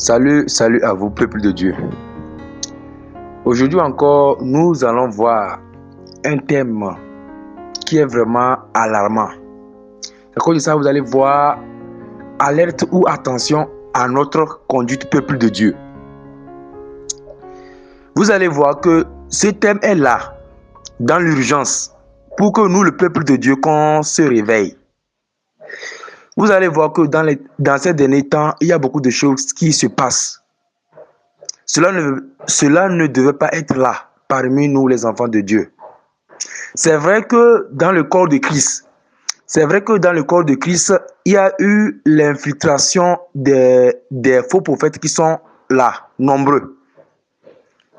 Salut à vous, peuple de Dieu. Aujourd'hui encore, nous allons voir un thème qui est vraiment alarmant. À cause de ça, vous allez voir alerte ou attention à notre conduite, peuple de Dieu. Vous allez voir que ce thème est là, dans l'urgence, pour que nous, le peuple de Dieu, qu'on se réveille. Vous allez voir que dans ces derniers temps, il y a beaucoup de choses qui se passent. Cela ne devait pas être là, parmi nous, les enfants de Dieu. C'est vrai que dans le corps de Christ, il y a eu l'infiltration des faux prophètes qui sont là, nombreux.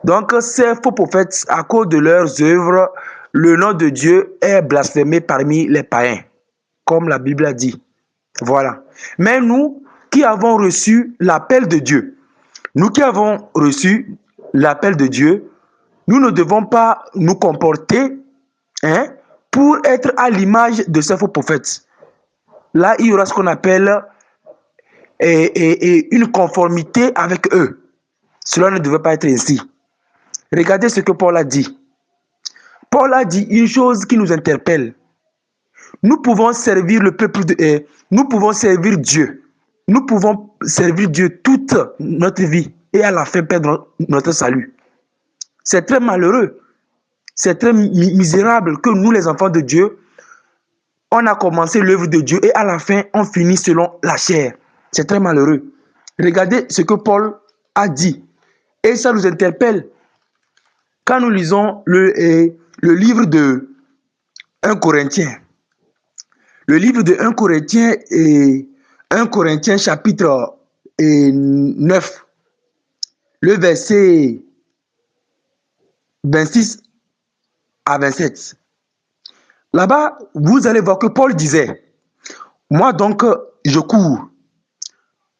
Donc, ces faux prophètes, à cause de leurs œuvres, le nom de Dieu est blasphémé parmi les païens, comme la Bible a dit. Voilà. Mais nous qui avons reçu l'appel de Dieu, nous ne devons pas nous comporter pour être à l'image de ces faux prophètes. Là, il y aura ce qu'on appelle une conformité avec eux. Cela ne devait pas être ainsi. Regardez ce que Paul a dit. Paul a dit une chose qui nous interpelle. Nous pouvons servir le peuple nous pouvons servir Dieu. Nous pouvons servir Dieu toute notre vie et à la fin perdre notre salut. C'est très malheureux. C'est très misérable que nous, les enfants de Dieu, on a commencé l'œuvre de Dieu et à la fin, on finit selon la chair. C'est très malheureux. Regardez ce que Paul a dit. Et ça nous interpelle. Quand nous lisons le livre de 1 Corinthiens, le livre de 1 Corinthiens et 1 Corinthiens chapitre 9, le verset 26 à 27. Là-bas, vous allez voir que Paul disait, « Moi donc, je cours,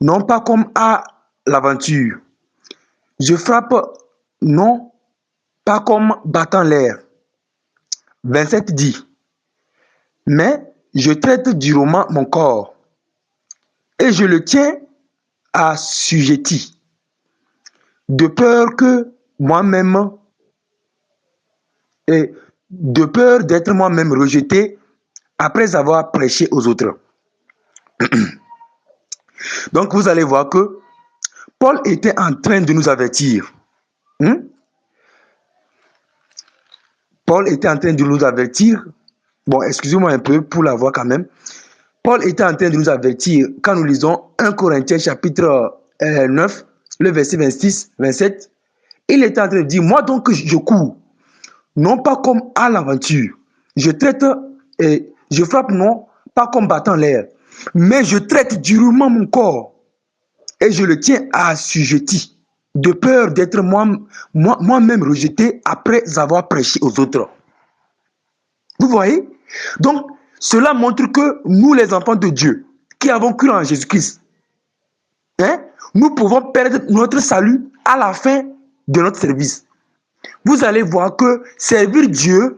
non pas comme à l'aventure. Je frappe, non pas comme battant l'air. » 27 dit, « Mais je traite durement mon corps, et je le tiens assujetti, de peur d'être moi-même rejeté après avoir prêché aux autres. » Donc vous allez voir que Paul était en train de nous avertir. Paul était en train de nous avertir. Bon, excusez-moi un peu pour la voix quand même. Paul était en train de nous avertir quand nous lisons 1 Corinthiens chapitre 9, le verset 26, 27. Il était en train de dire, moi donc je cours, non pas comme à l'aventure. Je traite et je frappe non pas comme battant l'air, mais je traite durement mon corps et je le tiens assujetti, de peur d'être moi-même rejeté après avoir prêché aux autres. Vous voyez? Donc, cela montre que nous, les enfants de Dieu, qui avons cru en Jésus-Christ, nous pouvons perdre notre salut à la fin de notre service. Vous allez voir que servir Dieu,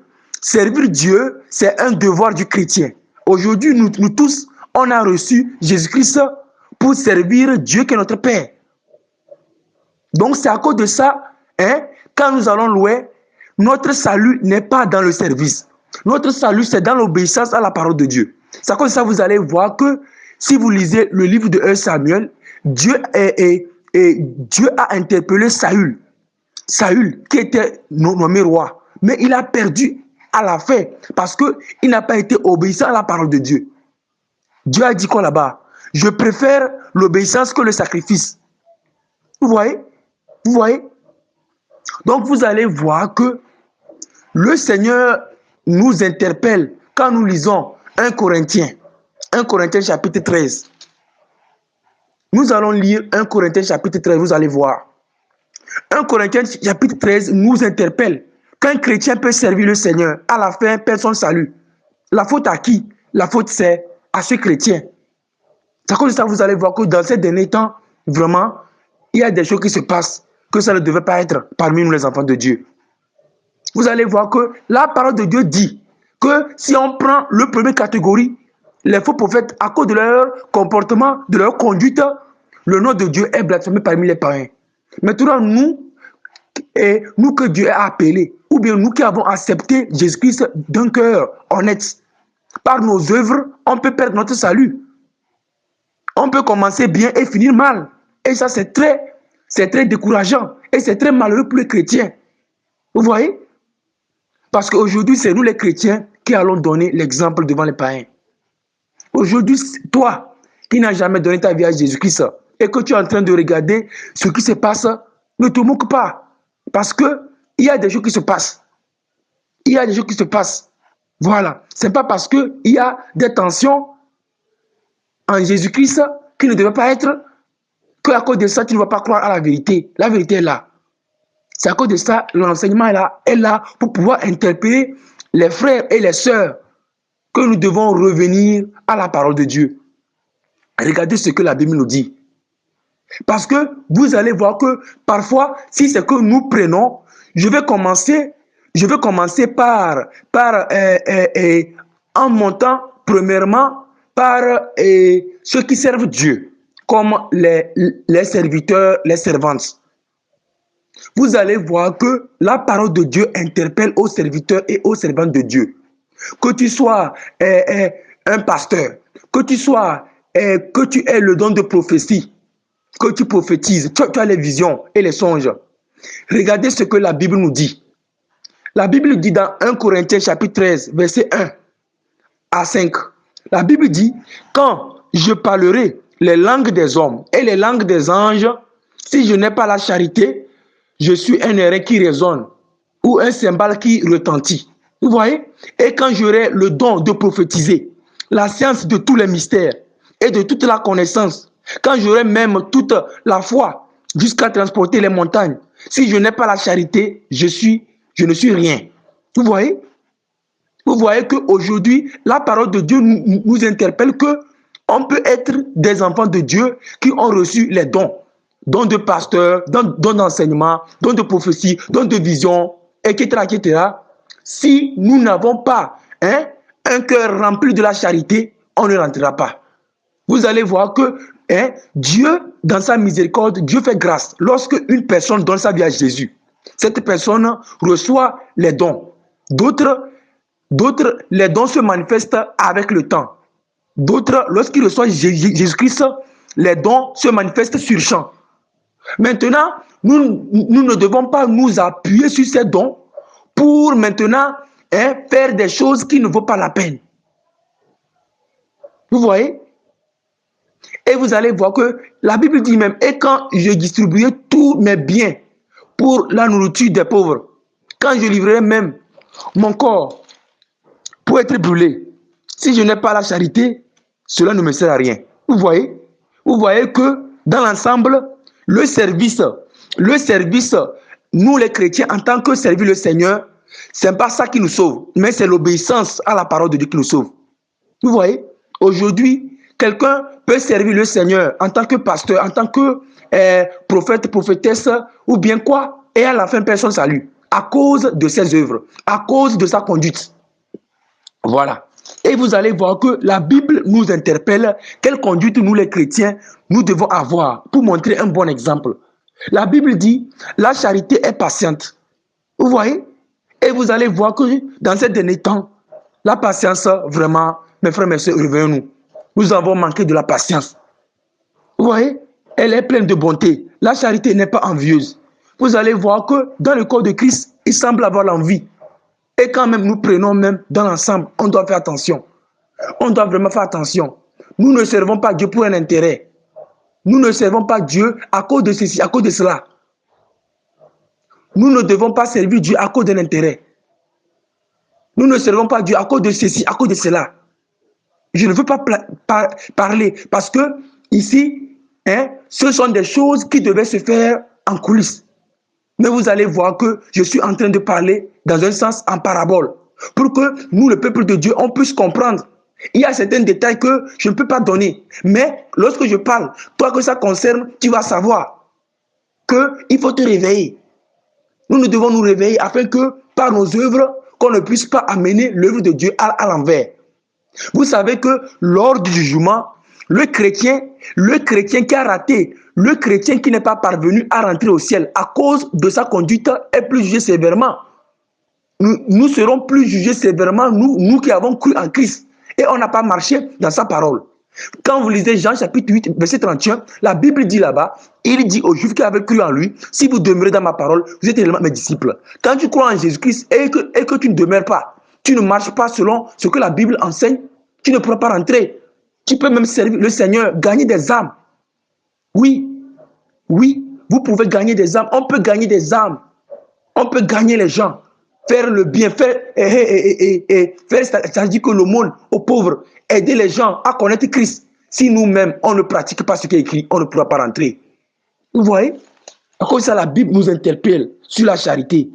c'est un devoir du chrétien. Aujourd'hui, nous tous, on a reçu Jésus-Christ pour servir Dieu qui est notre Père. Donc, c'est à cause de ça, quand nous allons louer, notre salut n'est pas dans le service. Notre salut, c'est dans l'obéissance à la parole de Dieu. C'est à cause de ça, vous allez voir que si vous lisez le livre de 1 Samuel, Dieu a interpellé Saül. Saül, qui était nommé roi. Mais il a perdu à la fin parce qu'il n'a pas été obéissant à la parole de Dieu. Dieu a dit quoi là-bas? Je préfère l'obéissance que le sacrifice. Vous voyez? Vous voyez? Donc vous allez voir que le Seigneur nous interpelle quand nous lisons 1 Corinthiens chapitre 13. Nous allons lire 1 Corinthiens chapitre 13, vous allez voir. 1 Corinthiens chapitre 13 nous interpelle qu'un chrétien peut servir le Seigneur, à la fin, perd son salut. La faute à qui? La faute, c'est à ce chrétien. C'est à cause de ça, vous allez voir que dans ces derniers temps, vraiment, il y a des choses qui se passent, que ça ne devait pas être parmi nous les enfants de Dieu. Vous allez voir que la parole de Dieu dit que si on prend le premier catégorie, les faux prophètes, à cause de leur comportement, de leur conduite, le nom de Dieu est blasphémé parmi les païens. Maintenant, nous que Dieu a appelés, ou bien nous qui avons accepté Jésus-Christ d'un cœur honnête, par nos œuvres, on peut perdre notre salut. On peut commencer bien et finir mal. Et ça, c'est très décourageant. Et c'est très malheureux pour les chrétiens. Vous voyez? Parce qu'aujourd'hui, c'est nous les chrétiens qui allons donner l'exemple devant les païens. Aujourd'hui, toi, qui n'as jamais donné ta vie à Jésus-Christ et que tu es en train de regarder ce qui se passe, ne te moque pas. Parce qu'il y a des choses qui se passent. Il y a des choses qui se passent. Voilà. Ce n'est pas parce qu'il y a des tensions en Jésus-Christ qui ne devaient pas être qu'à cause de ça, tu ne vas pas croire à la vérité. La vérité est là. C'est à cause de ça, l'enseignement est là pour pouvoir interpeller les frères et les sœurs que nous devons revenir à la parole de Dieu. Regardez ce que la Bible nous dit. Parce que vous allez voir que parfois, si c'est que nous prenons, je vais commencer en montant premièrement par ceux qui servent Dieu, comme les serviteurs, les servantes. Vous allez voir que la parole de Dieu interpelle aux serviteurs et aux servantes de Dieu. Que tu sois un pasteur, que tu aies le don de prophétie, que tu prophétises, tu as les visions et les songes. Regardez ce que la Bible nous dit. La Bible dit dans 1 Corinthiens chapitre 13, verset 1 à 5. La Bible dit, quand je parlerai les langues des hommes et les langues des anges, si je n'ai pas la charité, je suis un airain qui résonne ou un cymbale qui retentit. Vous voyez? Et quand j'aurai le don de prophétiser, la science de tous les mystères et de toute la connaissance, quand j'aurai même toute la foi jusqu'à transporter les montagnes, si je n'ai pas la charité, je ne suis rien. Vous voyez? Vous voyez qu'aujourd'hui, la parole de Dieu nous interpelle qu'on peut être des enfants de Dieu qui ont reçu les dons. Dons de pasteur, dons d'enseignement, dons de prophétie, dons de vision, etc., etc. Si nous n'avons pas un cœur rempli de la charité, on ne rentrera pas. Vous allez voir que Dieu, dans sa miséricorde, Dieu fait grâce. Lorsque une personne donne sa vie à Jésus, cette personne reçoit les dons. D'autres, les dons se manifestent avec le temps. D'autres, lorsqu'ils reçoivent Jésus-Christ, les dons se manifestent sur champ. Maintenant, nous ne devons pas nous appuyer sur ces dons pour maintenant faire des choses qui ne vaut pas la peine. Vous voyez? Et vous allez voir que la Bible dit même, et quand je distribuerai tous mes biens pour la nourriture des pauvres, quand je livrerai même mon corps pour être brûlé, si je n'ai pas la charité, cela ne me sert à rien. Vous voyez? Vous voyez que dans l'ensemble, le service, nous les chrétiens, en tant que servir le Seigneur, ce n'est pas ça qui nous sauve, mais c'est l'obéissance à la parole de Dieu qui nous sauve. Vous voyez? Aujourd'hui, quelqu'un peut servir le Seigneur en tant que pasteur, en tant que prophète, prophétesse, ou bien quoi, et à la fin, personne ne salue, à cause de ses œuvres, à cause de sa conduite. Voilà. Et vous allez voir que la Bible nous interpelle quelle conduite nous les chrétiens nous devons avoir pour montrer un bon exemple. La Bible dit la charité est patiente. Vous voyez? Et vous allez voir que dans ces derniers temps, la patience, vraiment, mes frères, mes sœurs, revenez-nous. Nous avons manqué de la patience. Vous voyez? Elle est pleine de bonté. La charité n'est pas envieuse. Vous allez voir que dans le corps de Christ, il semble avoir l'envie. Et quand même nous prenons même dans l'ensemble, on doit faire attention. On doit vraiment faire attention. Nous ne servons pas Dieu pour un intérêt. Nous ne servons pas Dieu à cause de ceci, à cause de cela. Nous ne devons pas servir Dieu à cause d'un intérêt. Nous ne servons pas Dieu à cause de ceci, à cause de cela. Je ne veux pas parler parce que ici, ce sont des choses qui devaient se faire en coulisses. Mais vous allez voir que je suis en train de parler dans un sens en parabole pour que nous, le peuple de Dieu, on puisse comprendre. Il y a certains détails que je ne peux pas donner. Mais lorsque je parle, toi que ça concerne, tu vas savoir qu'il faut te réveiller. Nous devons nous réveiller afin que par nos œuvres, qu'on ne puisse pas amener l'œuvre de Dieu à l'envers. Vous savez que lors du jugement, Le chrétien qui a raté, le chrétien qui n'est pas parvenu à rentrer au ciel à cause de sa conduite est plus jugé sévèrement. Nous serons plus jugés sévèrement, nous qui avons cru en Christ. Et on n'a pas marché dans sa parole. Quand vous lisez Jean chapitre 8, verset 31, la Bible dit là-bas, il dit aux Juifs qui avaient cru en lui, si vous demeurez dans ma parole, vous êtes réellement mes disciples. Quand tu crois en Jésus-Christ et que tu ne demeures pas, tu ne marches pas selon ce que la Bible enseigne, tu ne pourras pas rentrer. Tu peux même servir le Seigneur, gagner des âmes. Oui, vous pouvez gagner des âmes. On peut gagner des âmes. On peut gagner les gens. Faire le bien, faire, c'est-à-dire que le monde aux pauvres, aider les gens à connaître Christ. Si nous-mêmes, on ne pratique pas ce qui est écrit, on ne pourra pas rentrer. Vous voyez? À cause de ça, la Bible nous interpelle sur la charité.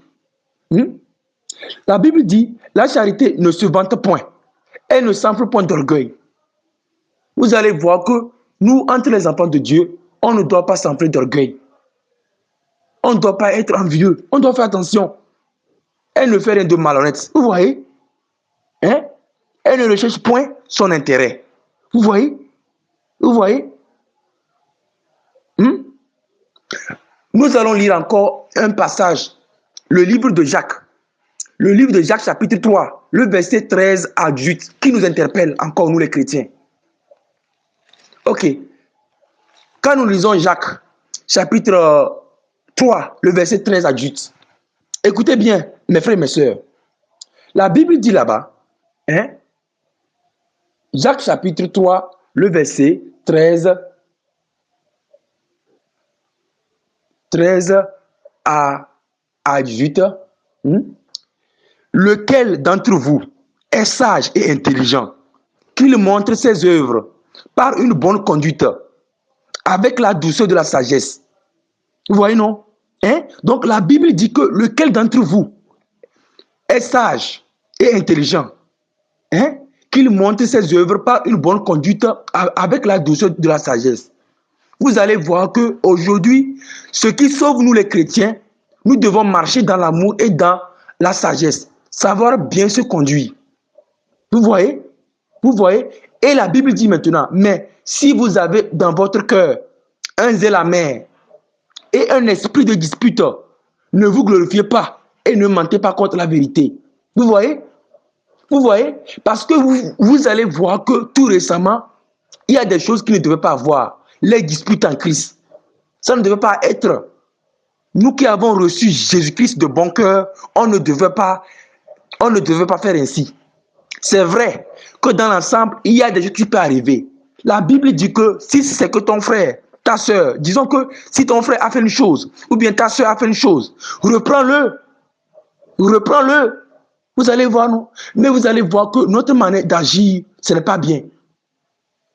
La Bible dit, la charité ne se vante point. Elle ne s'enfle point d'orgueil. Vous allez voir que nous, entre les enfants de Dieu, on ne doit pas s'enfler d'orgueil. On ne doit pas être envieux. On doit faire attention. Elle ne fait rien de malhonnête. Vous voyez? Hein? Elle ne recherche point son intérêt. Vous voyez? Vous voyez? Nous allons lire encore un passage. Le livre de Jacques. Le livre de Jacques chapitre 3. Le verset 13 à 18. Qui nous interpelle encore, nous les chrétiens. Ok. Quand nous lisons Jacques chapitre 3, le verset 13 à 18. Écoutez bien, mes frères et mes sœurs. La Bible dit là-bas, Jacques chapitre 3, le verset 13 à 18. Lequel d'entre vous est sage et intelligent, qu'il montre ses œuvres par une bonne conduite, avec la douceur de la sagesse. Vous voyez, non? Donc la Bible dit que lequel d'entre vous est sage et intelligent, qu'il montre ses œuvres par une bonne conduite avec la douceur de la sagesse. Vous allez voir qu'aujourd'hui, ce qui sauve nous les chrétiens, nous devons marcher dans l'amour et dans la sagesse, savoir bien se conduire. Vous voyez? Vous voyez? Et la Bible dit maintenant, mais si vous avez dans votre cœur un zèle amer et un esprit de dispute, ne vous glorifiez pas et ne mentez pas contre la vérité. Vous voyez? Vous voyez? Parce que vous allez voir que tout récemment, il y a des choses qui ne devaient pas avoir. Les disputes en Christ. Ça ne devait pas être. Nous qui avons reçu Jésus-Christ de bon cœur, on ne devait pas faire ainsi. C'est vrai que dans l'ensemble, il y a des choses qui peuvent arriver. La Bible dit que si c'est que ton frère, ta soeur, disons que si ton frère a fait une chose, ou bien ta soeur a fait une chose, reprends-le. Reprends-le. Vous allez voir, non? Mais vous allez voir que notre manière d'agir, ce n'est pas bien.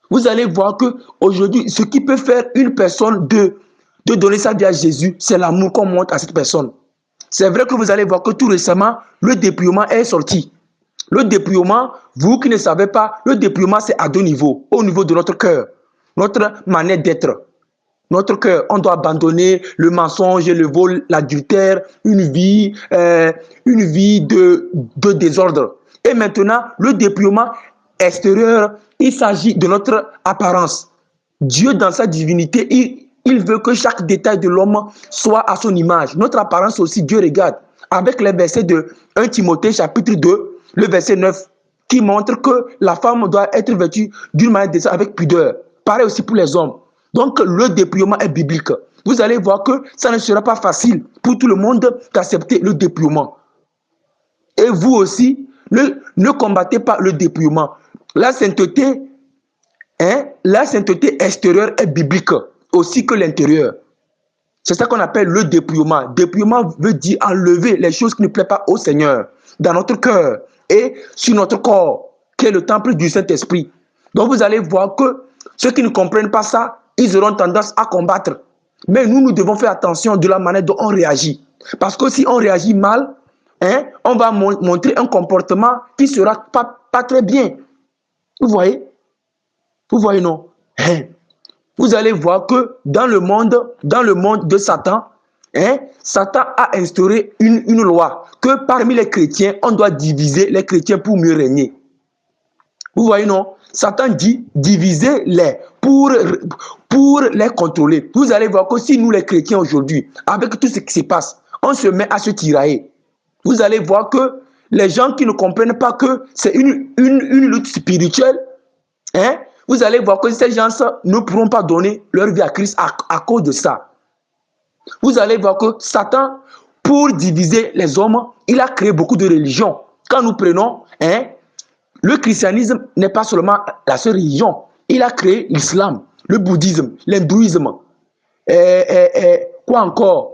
Vous allez voir qu'aujourd'hui, ce qui peut faire une personne de donner sa vie à Jésus, c'est l'amour qu'on montre à cette personne. C'est vrai que vous allez voir que tout récemment, le dépouillement est sorti. Le dépouillement, vous qui ne savez pas, le dépouillement c'est à deux niveaux. Au niveau de notre cœur, notre manière d'être. Notre cœur, on doit abandonner le mensonge, le vol, l'adultère, une vie de désordre. Et maintenant, le dépouillement extérieur, il s'agit de notre apparence. Dieu, dans sa divinité, il veut que chaque détail de l'homme soit à son image. Notre apparence aussi, Dieu regarde. Avec les versets de 1 Timothée chapitre 2, le verset 9, qui montre que la femme doit être vêtue d'une manière décente avec pudeur. Pareil aussi pour les hommes. Donc, le dépouillement est biblique. Vous allez voir que ça ne sera pas facile pour tout le monde d'accepter le dépouillement. Et vous aussi, ne combattez pas le dépouillement. La sainteté extérieure est biblique, aussi que l'intérieur. C'est ça qu'on appelle le dépouillement. Dépouillement veut dire enlever les choses qui ne plaisent pas au Seigneur dans notre cœur et sur notre corps, qui est le temple du Saint-Esprit. Donc vous allez voir que ceux qui ne comprennent pas ça, ils auront tendance à combattre. Mais nous devons faire attention de la manière dont on réagit. Parce que si on réagit mal, on va montrer un comportement qui ne sera pas très bien. Vous voyez? Vous voyez, non? Vous allez voir que dans le monde de Satan, Satan a instauré une loi que parmi les chrétiens, on doit diviser les chrétiens pour mieux régner. Vous voyez, non? Satan dit divisez-les pour les contrôler. Vous allez voir que si nous les chrétiens aujourd'hui, avec tout ce qui se passe, on se met à se tirailler, vous allez voir que les gens qui ne comprennent pas que c'est une lutte spirituelle, hein, vous allez voir que ces gens ne pourront pas donner leur vie à Christ à cause de ça. Vous allez voir que Satan, pour diviser les hommes, il a créé beaucoup de religions. Quand nous prenons, hein, le christianisme n'est pas seulement la seule religion. Il a créé l'islam, le bouddhisme, l'hindouisme, quoi encore?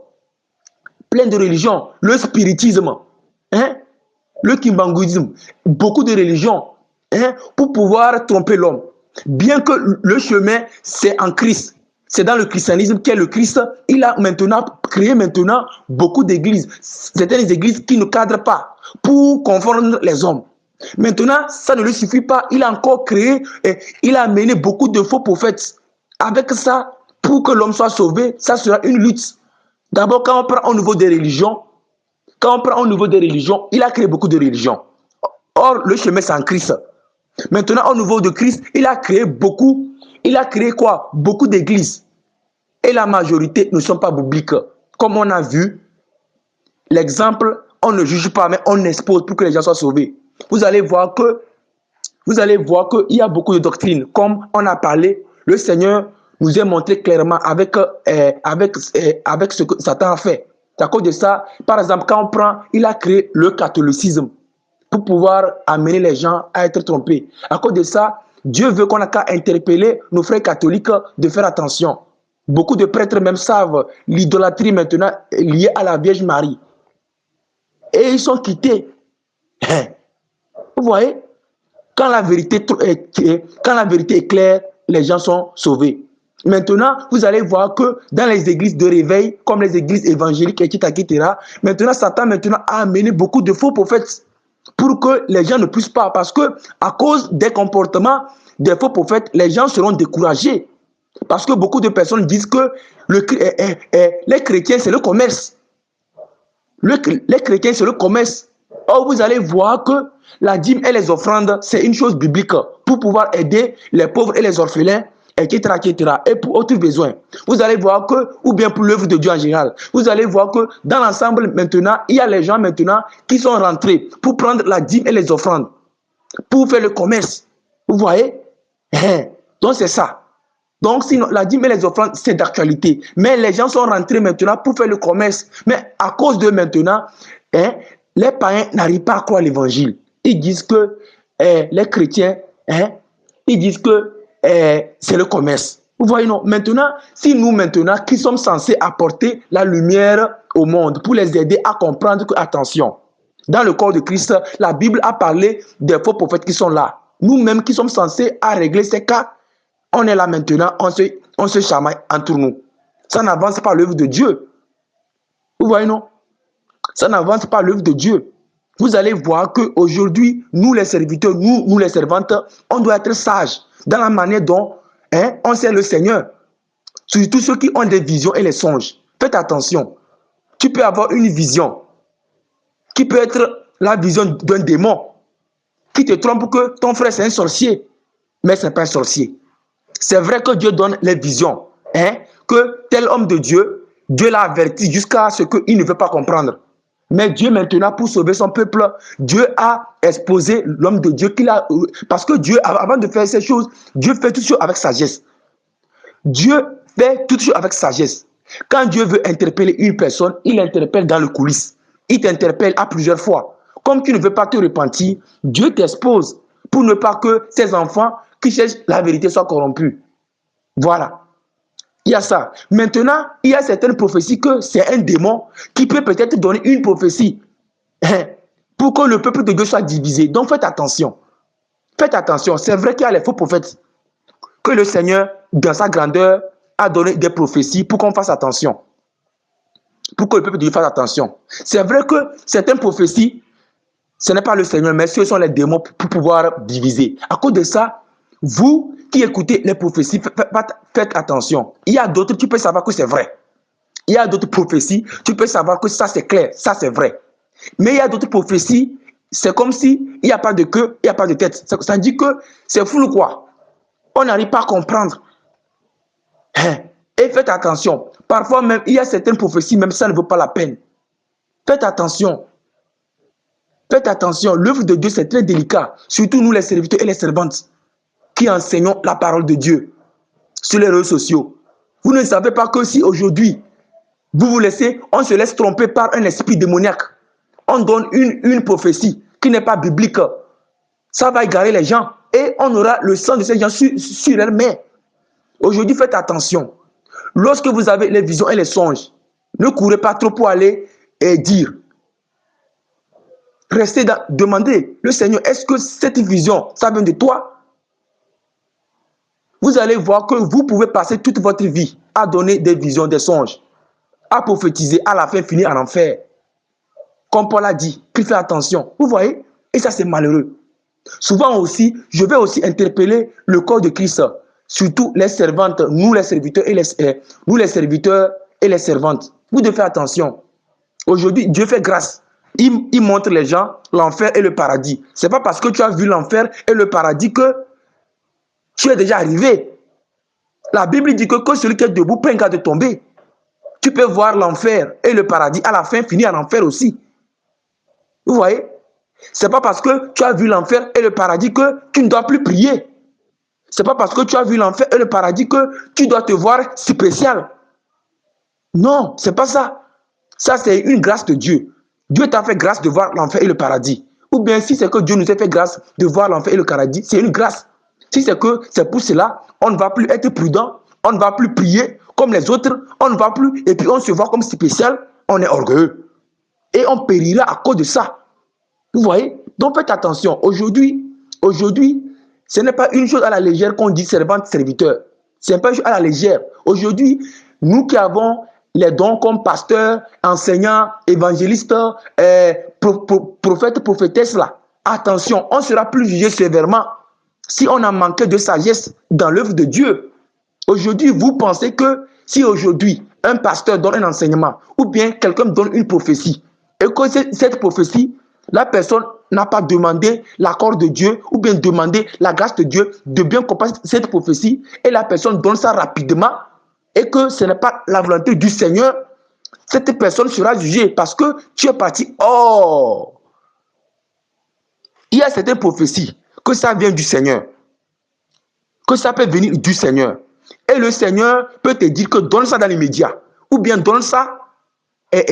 Plein de religions, le spiritisme, hein, le kimbanguisme, beaucoup de religions, hein, pour pouvoir tromper l'homme. Bien que le chemin, c'est en Christ. C'est dans le christianisme qu'est le Christ. Il a maintenant créé beaucoup d'églises. Certaines églises qui ne cadrent pas pour confondre les hommes. Maintenant, ça ne lui suffit pas. Il a encore créé, il a amené beaucoup de faux prophètes. Avec ça, pour que l'homme soit sauvé, ça sera une lutte. D'abord, quand on prend au niveau des religions, il a créé beaucoup de religions. Or, le chemin, c'est en Christ. Maintenant, au niveau de Christ, il a créé quoi? Beaucoup d'églises. Et la majorité ne sont pas bibliques. Comme on a vu, l'exemple, on ne juge pas, mais on expose pour que les gens soient sauvés. Vous allez voir qu'il y a beaucoup de doctrines. Comme on a parlé, le Seigneur nous a montré clairement avec ce que Satan a fait. À cause de ça, par exemple, il a créé le catholicisme pour pouvoir amener les gens à être trompés. À cause de ça, Dieu veut qu'on a qu'à interpeller nos frères catholiques de faire attention. Beaucoup de prêtres même savent l'idolâtrie maintenant liée à la Vierge Marie. Et ils sont quittés. Vous voyez, quand la vérité est claire, les gens sont sauvés. Maintenant, vous allez voir que dans les églises de réveil, comme les églises évangéliques, etc., maintenant, Satan a amené beaucoup de faux prophètes pour que les gens ne puissent pas. Parce que à cause des comportements des faux prophètes, les gens seront découragés. Parce que beaucoup de personnes disent que les chrétiens, c'est le commerce. Les chrétiens, c'est le commerce. Or, vous allez voir que la dîme et les offrandes, c'est une chose biblique pour pouvoir aider les pauvres et les orphelins, etc., etc., et pour autres besoins. Vous allez voir que, ou bien pour l'œuvre de Dieu en général, vous allez voir que dans l'ensemble maintenant, il y a les gens maintenant qui sont rentrés pour prendre la dîme et les offrandes, pour faire le commerce. Vous voyez? Donc, c'est ça. Donc, sinon, la dîme et les offrandes, c'est d'actualité. Mais les gens sont rentrés maintenant pour faire le commerce. Mais à cause de maintenant, les païens n'arrivent pas à croire l'évangile. Ils disent que les chrétiens, ils disent que c'est le commerce. Vous voyez, non? Maintenant, si nous, maintenant, qui sommes censés apporter la lumière au monde pour les aider à comprendre que, attention, dans le corps de Christ, la Bible a parlé des faux prophètes qui sont là. Nous-mêmes qui sommes censés à régler ces cas, on est là maintenant, on se chamaille entre nous. Ça n'avance pas l'œuvre de Dieu. Vous voyez, non? Ça n'avance pas l'œuvre de Dieu. Vous allez voir qu'aujourd'hui, nous les serviteurs, nous les servantes, on doit être sages dans la manière dont on sert le Seigneur. Surtout ceux qui ont des visions et les songes. Faites attention. Tu peux avoir une vision qui peut être la vision d'un démon qui te trompe que ton frère c'est un sorcier, mais ce n'est pas un sorcier. C'est vrai que Dieu donne les visions, que tel homme de Dieu, Dieu l'a averti jusqu'à ce qu'il ne veut pas comprendre. Mais Dieu maintenant, pour sauver son peuple, Dieu a exposé l'homme de Dieu qu'il a... Parce que Dieu, avant de faire ces choses, Dieu fait tout avec sagesse. Dieu fait tout avec sagesse. Quand Dieu veut interpeller une personne, il l'interpelle dans le coulisses. Il t'interpelle à plusieurs fois. Comme tu ne veux pas te repentir, Dieu t'expose pour ne pas que ses enfants qui cherchent la vérité soient corrompus. Voilà. Il y a ça. Maintenant, il y a certaines prophéties que c'est un démon qui peut peut-être donner une prophétie pour que le peuple de Dieu soit divisé. Donc faites attention. Faites attention. C'est vrai qu'il y a les faux prophètes. Que le Seigneur, dans sa grandeur, a donné des prophéties pour qu'on fasse attention. Pour que le peuple de Dieu fasse attention. C'est vrai que certaines prophéties, ce n'est pas le Seigneur, mais ce sont les démons pour pouvoir diviser. À cause de ça, vous qui écoutez les prophéties, faites attention. Il y a d'autres, tu peux savoir que c'est vrai. Il y a d'autres prophéties, tu peux savoir que ça c'est clair, ça c'est vrai. Mais il y a d'autres prophéties, C'est comme si il n'y a pas de queue, il n'y a pas de tête. Ça dit que c'est flou quoi. On n'arrive pas à comprendre. Et faites attention. Parfois même, il y a certaines prophéties, même ça ne vaut pas la peine. Faites attention. Faites attention. L'œuvre de Dieu, c'est très délicat. Surtout nous, les serviteurs et les servantes, qui enseignons la parole de Dieu sur les réseaux sociaux. Vous ne savez pas que si aujourd'hui, vous vous laissez, on se laisse tromper par un esprit démoniaque. On donne une prophétie qui n'est pas biblique. Ça va égarer les gens et on aura le sang de ces gens sur leurs mains. Aujourd'hui, faites attention. Lorsque vous avez les visions et les songes, ne courez pas trop pour aller et dire. Restez dans, demandez le Seigneur, est-ce que cette vision, ça vient de toi? Vous allez voir que vous pouvez passer toute votre vie à donner des visions, des songes, à prophétiser, à la fin finir en enfer. Comme Paul a dit, qu'il fait attention. Vous voyez? Et ça, c'est malheureux. Souvent aussi, je vais aussi interpeller le corps de Christ, surtout les servantes, nous les serviteurs et les servantes. Vous devez faire attention. Aujourd'hui, Dieu fait grâce. Il montre les gens l'enfer et le paradis. Ce n'est pas parce que tu as vu l'enfer et le paradis que tu es déjà arrivé. La Bible dit que celui qui est debout prend garde de tomber. Tu peux voir l'enfer et le paradis à la fin finir en enfer aussi. Vous voyez? Ce n'est pas parce que tu as vu l'enfer et le paradis que tu ne dois plus prier. Ce n'est pas parce que tu as vu l'enfer et le paradis que tu dois te voir spécial. Non, ce n'est pas ça. Ça, c'est une grâce de Dieu. Dieu t'a fait grâce de voir l'enfer et le paradis. Ou bien si c'est que Dieu nous a fait grâce de voir l'enfer et le paradis, c'est une grâce. Si c'est que c'est pour cela, on ne va plus être prudent, on ne va plus prier comme les autres, on ne va plus, et puis on se voit comme spécial, on est orgueilleux. Et on périra à cause de ça. Vous voyez? Donc faites attention. Aujourd'hui, ce n'est pas une chose à la légère qu'on dit servante, serviteur. Ce n'est pas une chose à la légère. Aujourd'hui, nous qui avons les dons comme pasteur, enseignant, évangéliste, prophète, prophétesse, là, attention, on sera plus jugé sévèrement si on a manqué de sagesse dans l'œuvre de Dieu. Aujourd'hui, vous pensez que si aujourd'hui, un pasteur donne un enseignement ou bien quelqu'un donne une prophétie et que cette prophétie, la personne n'a pas demandé l'accord de Dieu ou bien demandé la grâce de Dieu de bien comprendre cette prophétie et la personne donne ça rapidement et que ce n'est pas la volonté du Seigneur, cette personne sera jugée parce que tu es parti. Oh! Il y a certaines prophéties que ça vient du Seigneur, que ça peut venir du Seigneur. Et le Seigneur peut te dire que donne ça dans les médias ou bien donne ça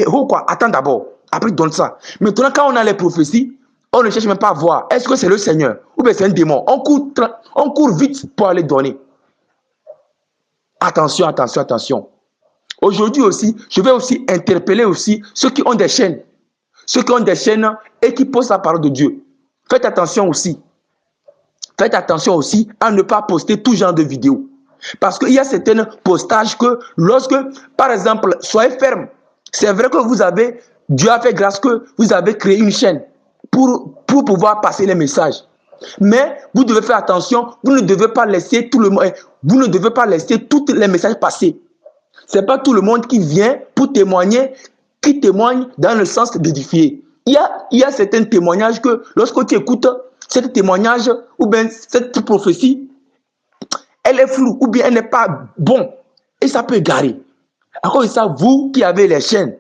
quoi, attends d'abord, après donne ça. Maintenant, quand on a les prophéties, on ne cherche même pas à voir est-ce que c'est le Seigneur ou bien c'est un démon. On court vite pour aller donner. Attention, attention, attention. Aujourd'hui aussi, je vais aussi interpeller aussi ceux qui ont des chaînes. Ceux qui ont des chaînes et qui postent la parole de Dieu. Faites attention aussi. Faites attention aussi à ne pas poster tout genre de vidéos. Parce qu'il y a certains postages que lorsque, par exemple, soyez ferme. C'est vrai que Dieu a fait grâce que vous avez créé une chaîne pour pouvoir passer les messages. Mais vous devez faire attention, vous ne devez pas laisser tous les messages passer. Ce n'est pas tout le monde qui vient pour témoigner, qui témoigne dans le sens d'édifier. Il y a certains témoignages que lorsque tu écoutes ce témoignage ou bien cette prophétie, elle est floue ou bien elle n'est pas bonne et ça peut égarer. À cause de ça, vous qui avez les chaînes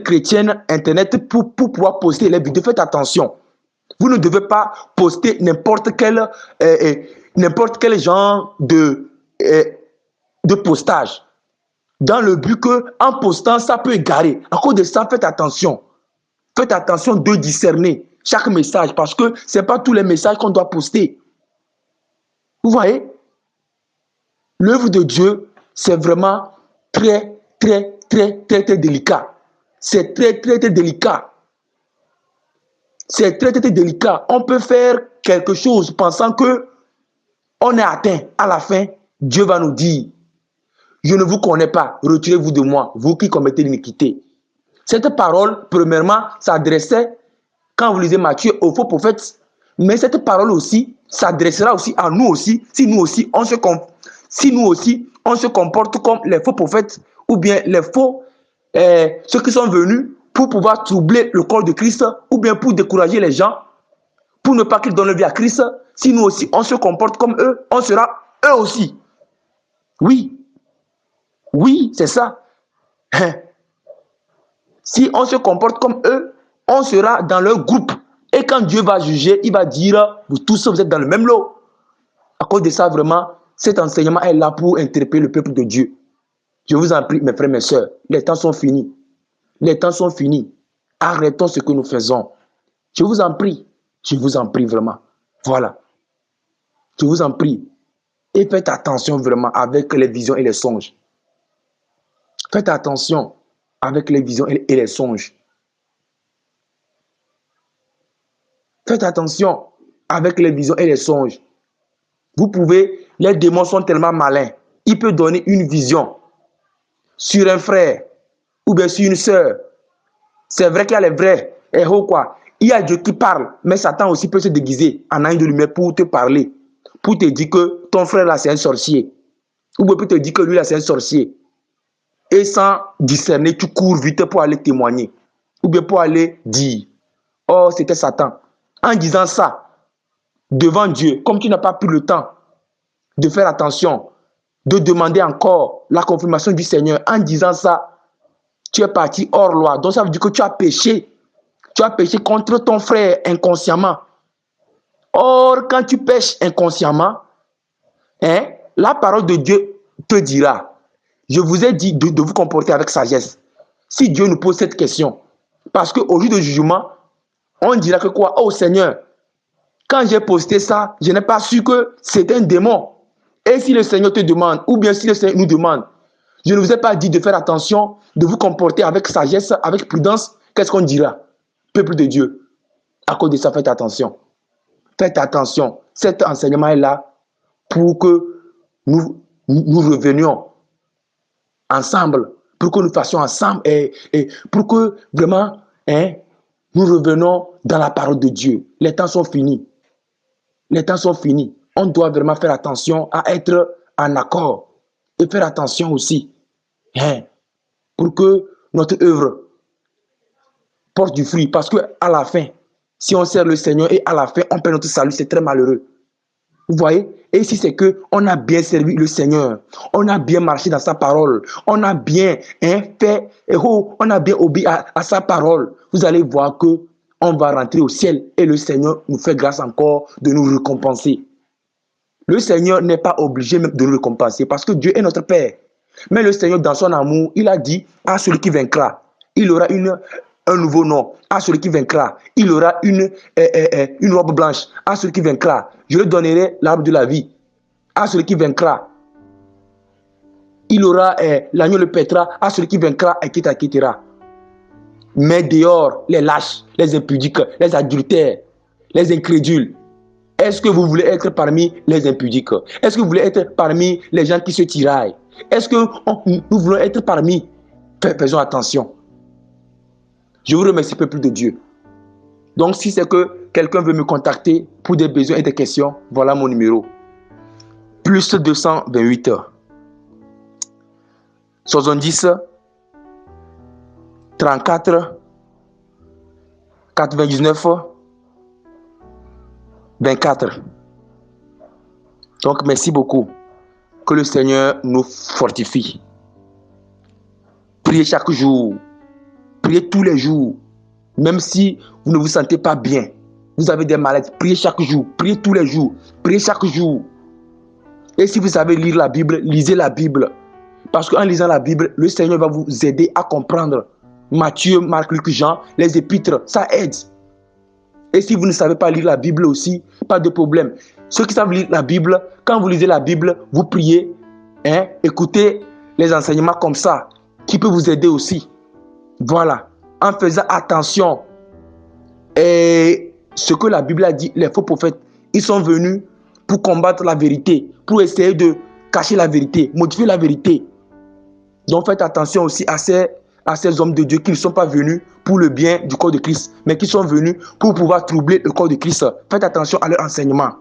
chrétiennes internet pour pouvoir poster les vidéos, faites attention. Vous ne devez pas poster n'importe quel genre de postage. Dans le but qu'en postant, ça peut égarer. À cause de ça, faites attention. Faites attention de discerner chaque message parce que ce n'est pas tous les messages qu'on doit poster. Vous voyez? L'œuvre de Dieu, c'est vraiment très, très, très, très, très délicat. C'est très, très, très délicat. C'est très, très, très délicat. On peut faire quelque chose pensant que on est atteint. À la fin, Dieu va nous dire, je ne vous connais pas, retirez-vous de moi, vous qui commettez l'iniquité. Cette parole, premièrement, s'adressait, quand vous lisez Matthieu, aux faux prophètes. Mais cette parole aussi s'adressera aussi à nous aussi, si nous aussi, on se comporte comme les faux prophètes ou bien les faux, ceux qui sont venus pour pouvoir troubler le corps de Christ ou bien pour décourager les gens, pour ne pas qu'ils donnent la vie à Christ. Si nous aussi, on se comporte comme eux, on sera eux aussi. Oui, oui, c'est ça. Si on se comporte comme eux, on sera dans leur groupe. Et quand Dieu va juger, il va dire, vous tous, vous êtes dans le même lot. À cause de ça, vraiment, cet enseignement est là pour interpeller le peuple de Dieu. Je vous en prie, mes frères, mes sœurs, les temps sont finis. Les temps sont finis. Arrêtons ce que nous faisons. Je vous en prie vraiment. Voilà. Je vous en prie. Et faites attention vraiment avec les visions et les songes. Faites attention avec les visions et les songes. Faites attention avec les visions et les songes. Vous pouvez, les démons sont tellement malins. Ils peuvent donner une vision sur un frère ou bien sur une sœur. C'est vrai qu'il y a les vrais héros, quoi. Il y a Dieu qui parle, mais Satan aussi peut se déguiser en ange de lumière pour te parler. Pour te dire que ton frère là c'est un sorcier. Ou bien pour te dire que lui là c'est un sorcier. Et sans discerner, tu cours vite pour aller témoigner. Ou bien pour aller dire, oh c'était Satan. En disant ça, devant Dieu, comme tu n'as pas pris le temps de faire attention, de demander encore la confirmation du Seigneur, en disant ça, tu es parti hors loi. Donc ça veut dire que tu as péché. Tu as péché contre ton frère inconsciemment. Or, quand tu pêches inconsciemment, la parole de Dieu te dira, je vous ai dit de vous comporter avec sagesse. Si Dieu nous pose cette question, parce qu'au jour du jugement, on dira que quoi? Oh Seigneur, quand j'ai posté ça, je n'ai pas su que c'est un démon. Et si le Seigneur te demande, ou bien si le Seigneur nous demande, je ne vous ai pas dit de faire attention, de vous comporter avec sagesse, avec prudence, qu'est-ce qu'on dira? Peuple de Dieu, à cause de ça, faites attention. Faites attention. Cet enseignement est là pour que nous revenions ensemble, pour que nous fassions ensemble et pour que vraiment nous revenons dans la parole de Dieu. Les temps sont finis. Les temps sont finis. On doit vraiment faire attention à être en accord et faire attention aussi pour que notre œuvre porte du fruit. Parce qu'à la fin, si on sert le Seigneur et à la fin, on perd notre salut, c'est très malheureux. Vous voyez? Et si c'est qu'on a bien servi le Seigneur, on a bien marché dans sa parole, on a bien fait, on a bien obéi à sa parole, vous allez voir que on va rentrer au ciel et le Seigneur nous fait grâce encore de nous récompenser. Le Seigneur n'est pas obligé même de nous récompenser parce que Dieu est notre Père. Mais le Seigneur, dans son amour, il a dit à celui qui vaincra, il aura un nouveau nom. À celui qui vaincra, il aura une robe blanche. À celui qui vaincra, je lui donnerai l'arbre de la vie. À celui qui vaincra, il aura l'agneau le pètera. À celui qui vaincra, etc. Mais dehors, les lâches, les impudiques, les adultères, les incrédules. Est-ce que vous voulez être parmi les impudiques? Est-ce que vous voulez être parmi les gens qui se tiraillent? Est-ce que nous voulons être parmi? Faisons attention. Je vous remercie, peuple de Dieu. Donc, si c'est que quelqu'un veut me contacter pour des besoins et des questions, voilà mon numéro. Plus 228 70 34 99 24. Donc, merci beaucoup. Que le Seigneur nous fortifie. Priez chaque jour. Priez tous les jours. Même si vous ne vous sentez pas bien, vous avez des maladies, priez chaque jour. Priez tous les jours. Priez chaque jour. Et si vous savez lire la Bible, lisez la Bible. Parce qu'en lisant la Bible, le Seigneur va vous aider à comprendre Matthieu, Marc, Luc, Jean, les épîtres. Ça aide. Et si vous ne savez pas lire la Bible aussi, pas de problème. Ceux qui savent lire la Bible, quand vous lisez la Bible, vous priez, écoutez les enseignements comme ça, qui peuvent vous aider aussi. Voilà, en faisant attention. Et ce que la Bible a dit, les faux prophètes, ils sont venus pour combattre la vérité, pour essayer de cacher la vérité, modifier la vérité. Donc faites attention aussi à ces hommes de Dieu qui ne sont pas venus pour le bien du corps de Christ, mais qui sont venus pour pouvoir troubler le corps de Christ. Faites attention à leur enseignement.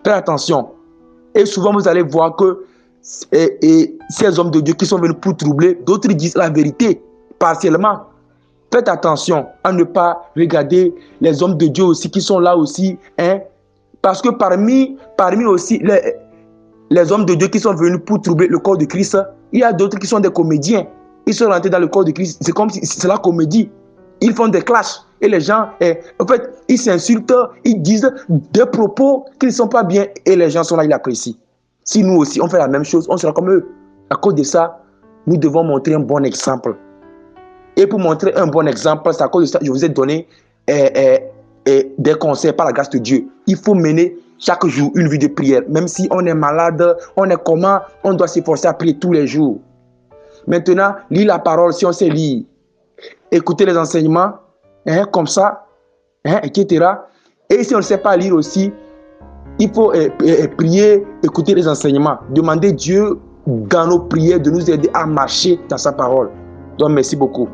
Faites attention. Et souvent vous allez voir que ces hommes de Dieu qui sont venus pour troubler, d'autres disent la vérité partiellement Faites attention à ne pas regarder les hommes de Dieu aussi qui sont là aussi. Hein? Parce que parmi aussi les hommes de Dieu qui sont venus pour troubler le corps de Christ, il y a d'autres qui sont des comédiens. Ils sont rentrés dans le corps de Christ. C'est comme si c'est la comédie. Ils font des clashs. Et les gens, en fait, ils s'insultent, ils disent des propos qui ne sont pas bien. Et les gens sont là, ils apprécient. Si nous aussi, on fait la même chose, on sera comme eux. À cause de ça, nous devons montrer un bon exemple. Et pour montrer un bon exemple, c'est à cause de ça que je vous ai donné des conseils par la grâce de Dieu. Il faut mener chaque jour une vie de prière. Même si on est malade, on est comment, on doit s'efforcer à prier tous les jours. Maintenant, lire la parole si on sait lire. Écouter les enseignements, comme ça, etc. Et si on ne sait pas lire aussi, il faut prier, écouter les enseignements. Demander Dieu dans nos prières de nous aider à marcher dans sa parole. Donc, merci beaucoup.